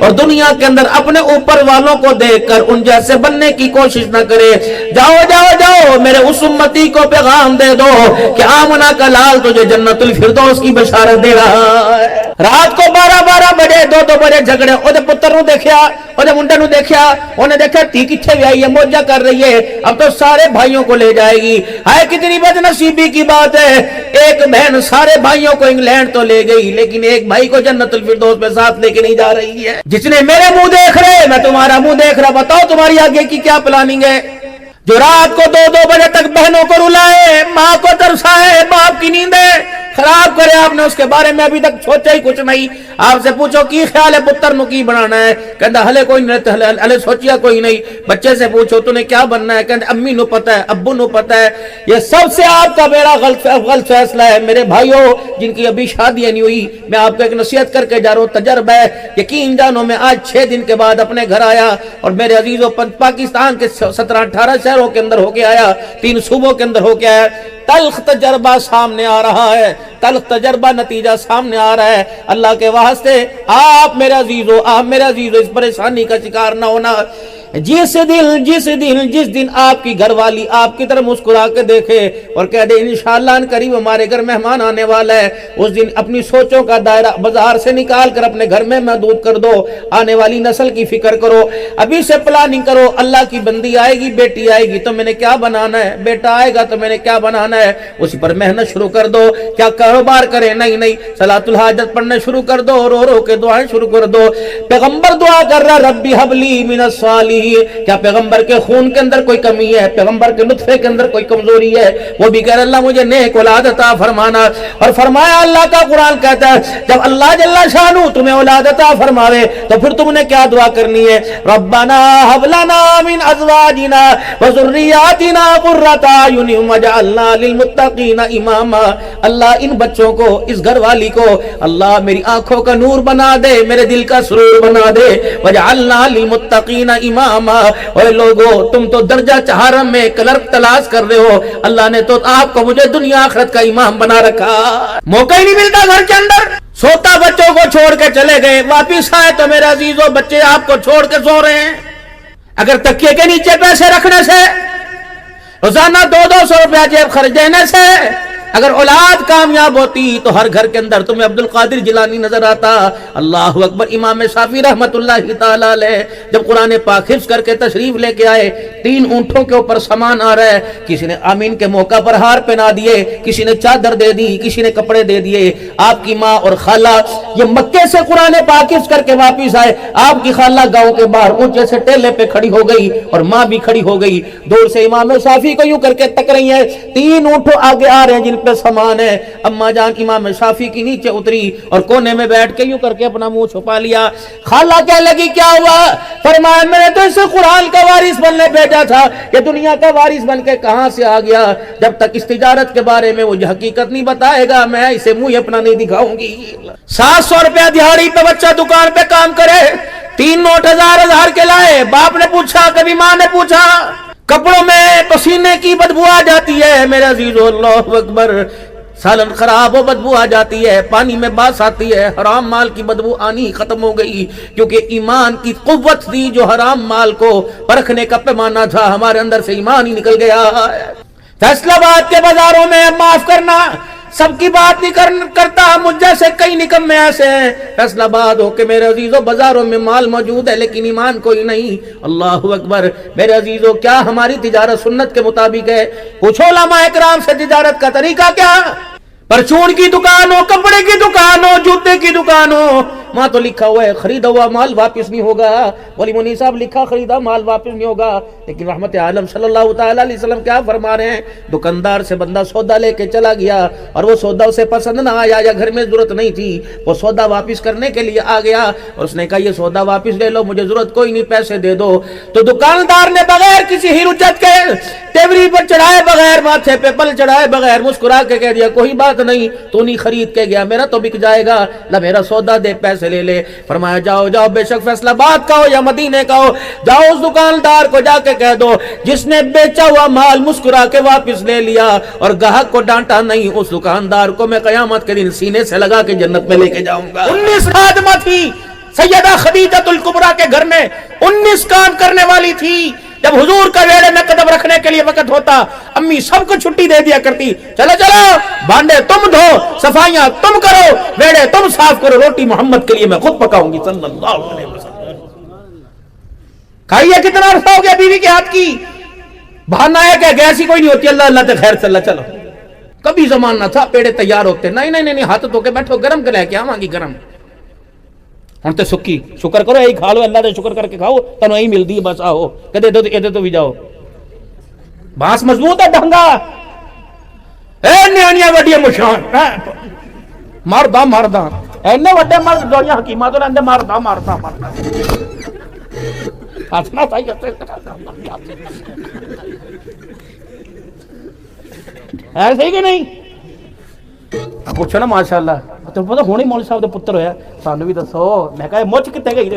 اور دنیا کے اندر اپنے اوپر والوں کو دیکھ کر ان جیسے بننے کی کوشش نہ کرے. جاؤ جاؤ جاؤ میرے اس امتی کو پیغام دے دو کہ آمنہ کا لال تجھے جنت الفردوس کی بشارت دے رہا ہے. رات کو 12 بجے 2 بجے جھگڑے اودے پتر نو دیکھیا اودے منڈے نو دیکھیا انہیں دیکھا تھی کتھے بھی آئی ہے موجہ کر رہی ہے اب تو سارے بھائیوں کو لے جائے گی. ہائے کتنی بد نصیبی کی بات ہے, ایک بہن سارے بھائیوں کو انگلینڈ تو لے گئی لیکن ایک بھائی کو جنت الفردوس میں ساتھ لے کے نہیں جا رہی ہے. جس نے میرے منہ دیکھ رہے میں تمہارا منہ دیکھ رہا, بتاؤ تمہاری آگے کی کیا پلاننگ ہے؟ جو رات کو 2 بجے تک بہنوں کو رلائے, ماں کو ترسائے, باپ کی نیندیں خراب کرے, آپ نے اس کے بارے میں ابھی تک سوچا ہی کچھ نہیں. آپ سے پوچھو کی خیال ہے پتر نو کی بنانا ہے, کہندا ہلے کوئی نہیں, ہلے سوچیا کوئی نہیں. بچے سے پوچھو تو نے کیا بننا ہے, کہندا امی نو پتہ ہے, ابو نو پتہ ہے. یہ سب سے آپ کا میرا غلط فیصلہ ہے. میرے بھائیوں جن کی ابھی شادی نہیں ہوئی, میں آپ کو ایک نصیحت کر کے جا رہا ہوں, تجربہ ہے, یقین جانو میں آج 6 دن کے بعد اپنے گھر آیا اور میرے عزیزوں پاکستان کے 17-18 شہروں کے اندر ہو کے آیا, 3 صوبوں کے اندر ہو کے آیا. تلخ تجربہ سامنے آ رہا ہے, تلخ تجربہ نتیجہ سامنے آ رہا ہے. اللہ کے واسطے آپ میرے عزیزو اس پریشانی کا شکار نہ ہونا. جس دن آپ کی گھر والی آپ کی طرف مسکرا کے دیکھے اور کہہ دے انشاءاللہ ان قریب ہمارے گھر مہمان آنے والا ہے, اس دن اپنی سوچوں کا دائرہ بازار سے نکال کر اپنے گھر میں محدود کر دو. آنے والی نسل کی فکر کرو, ابھی سے پلاننگ کرو. اللہ کی بندی آئے گی, بیٹی آئے گی تو میں نے کیا بنانا ہے, بیٹا آئے گا تو میں نے کیا بنانا ہے, اسی پر محنت شروع کر دو. کیا کاروبار کرے, نہیں صلاۃ الحاجت پڑھنا شروع کر دو, رو کے دعائیں شروع کر دو. پیغمبر دعا کر رہا ربی حبلی من الصالحین. کیا پیغمبر کے خون کے اندر کوئی کمی ہے, پیغمبر کے نطفے کے اندر کوئی کمزوری ہے؟ وہ بھی کہہ اللہ مجھے نیک اولاد عطا فرمانا. اور فرمایا اللہ کا قرآن کہتا ہے جب اللہ جل شانہ تمہیں اولاد عطا فرماوے تو پھر تم نے کیا دعا کرنی ہے, ربنا حب لنا من ازواجنا وذریاتنا قرۃ اعین واجعلنا للمتقین اماما. اللہ ان بچوں کو, اس گھر والی کو اللہ میری آنکھوں کا نور بنا دے, میرے دل کا سرور بنا دے. واجعلنا للمتقین اماما. اوے لوگو تم تو درجہ چہارم میں کلرک تلاش کر رہے ہو, اللہ نے تو آپ کو مجھے دنیا آخرت کا امام بنا رکھا. موقع ہی نہیں ملتا گھر کے اندر, سوتا بچوں کو چھوڑ کے چلے گئے, واپس آئے تو میرے عزیزوں بچے آپ کو چھوڑ کے سو رہے ہیں. اگر تکیے کے نیچے پیسے رکھنے سے, روزانہ 200 روپیہ جیب خرچ دینے سے اگر اولاد کامیاب ہوتی تو ہر گھر کے اندر تمہیں عبد القادر جیلانی نظر آتا. اللہ اکبر. امام شافعی رحمت اللہ تعالی علیہ جب قرآن پاک حفظ کر کے تشریف لے کے آئے, 3 اونٹوں کے اوپر سامان آ رہا ہے, کسی نے آمین کے موقع پر ہار پہنا دیے, کسی نے چادر دے دی, کسی نے کپڑے دے دیے. آپ کی ماں اور خالہ یہ مکے سے قرآن پاک حفظ کر کے واپس آئے, آپ کی خالہ گاؤں کے باہر اونچے سے ٹیلے پہ کھڑی ہو گئی اور ماں بھی کھڑی ہو گئی. دور سے امام شافعی کو یوں کر کے تک رہی ہیں, 3 اونٹوں آگے آ رہے ہیں جن پہ سامان ہے. اما جان امام شافعی کی نیچے اتری اور کونے میں بیٹھ کے یوں کر کے اپنا منہ چھپا لیا. خالہ کہنے لگی کیا ہوا؟ فرمایا میں نے تو اسے قرآن کا وارث بننے بھیجا تھا, یہ دنیا کا وارث بن کے کہاں سے آ گیا؟ جب تک اس تجارت کے بارے میں وہ حقیقت نہیں بتائے گا میں اسے منہ اپنا نہیں دکھاؤں گی. 700 روپیہ دیہاڑی پہ بچہ دکان پہ کام کرے, 3 نوٹ 1000 کے لائے, باپ نے پوچھا کبھی ماں نے پوچھا, کپڑوں میں پسینے کی بدبو آ جاتی ہے. میرے عزیزو اللہ اکبر, سالن خراب ہو بدبو آ جاتی ہے, پانی میں باس آتی ہے, حرام مال کی بدبو آنی ختم ہو گئی کیونکہ ایمان کی قوت تھی جو حرام مال کو پرکھنے کا پیمانہ تھا, ہمارے اندر سے ایمان ہی نکل گیا. فیصل آباد کے بازاروں میں معاف کرنا, سب کی بات نہیں کرتا, مجھ جیسے کئی نکمے ایسے ہیں فیصل آباد ہو کہ میرے عزیزوں بازاروں میں مال موجود ہے لیکن ایمان کوئی نہیں. اللہ اکبر. میرے عزیزوں کیا ہماری تجارت سنت کے مطابق ہے؟ پوچھو علماء اکرام سے تجارت کا طریقہ کیا؟ پرچون کی دکان ہو, کپڑے کی دکان ہو, جوتے کی دکان ہو, وہاں تو لکھا ہوا ہے خریدا ہوا مال واپس نہیں ہوگا. ولی منی صاحب لکھا خریدا مال واپس نہیں ہوگا, لیکن رحمت عالم صلی اللہ تعالی علیہ وسلم کیا فرما رہے ہیں؟ دکاندار سے بندہ سودا لے کے چلا گیا اور وہ سودا اسے پسند نہ آیا یا گھر میں ضرورت نہیں تھی, وہ سودا واپس کرنے کے لیے آ گیا اور اس نے کہا یہ سودا واپس لے لو, مجھے ضرورت کوئی نہیں, پیسے دے دو. تو دکاندار نے بغیر کسی ہرجت کے, تیوری پر چڑھائے بغیر, ماتھے پہ پل چڑھائے بغیر مسکرا کے کہہ دیا کوئی بات نہیں, تو نہیں خرید کے گیا, میرا تو بک جائے گا, لا میرا سودا دے, پیسے لے لے. فرمایا جاؤ جاؤ, بے شک فیصل آباد کا ہو یا مدینے کا ہو, جاؤ اس دکاندار کو جا کے کہہ دو جس نے بیچا ہوا مال مسکرا کے واپس لے لیا اور گاہک کو ڈانٹا نہیں, اس دکاندار کو میں قیامت کے دن سینے سے لگا کے جنت میں لے کے جاؤں گا. 19 خادمہ تھی, سیدہ خدیجہ الکبریٰ کے گھر میں 19 کام کرنے والی تھی. جب حضور کا ویڑے میں قدم رکھنے کے لیے وقت ہوتا امی سب کو چھٹی دے دیا کرتی. چلو چلو بانڈے تم دھو, صفائیاں تم کرو, ویڑے تم صاف کرو, روٹی محمد کے لیے میں خود پکاؤں گی صلی اللہ علیہ وسلم. کھائیے کتنا عرصہ ہو گیا بیوی کے ہاتھ کی. بہانا ہے کہ گیس ہی کوئی نہیں ہوتی, اللہ اللہ تے خیر سے اللہ. چلو کبھی زمان نہ تھا پیڑے تیار ہوتے, نہیں ہاتھ دھو کے بیٹھو, گرم کے لے کے آواں گی گرم. ہن تے سکی شکر کرو, یہی کھا لو, اللہ دے شکر کر کے کھاؤ, تنوں یہی ملدی ہے بس. آؤ کدے دو ادھر تو بھی جاؤ. بانس مضبوط ہے ڈھنگا, اے نیانیاں وڈیاں مشان مرداں اینے وڈے مرد دویاں حکیماں تو رہندے مرداں ہاتھ نہ تھائی ہے صحیح کہ نہیں. پوچھو نا ماشاء اللہ, تو پتہ ہونے مولوی صاحب دے پتر ہویا, سانو بھی دسو. میں کہا مچ کتے گئی.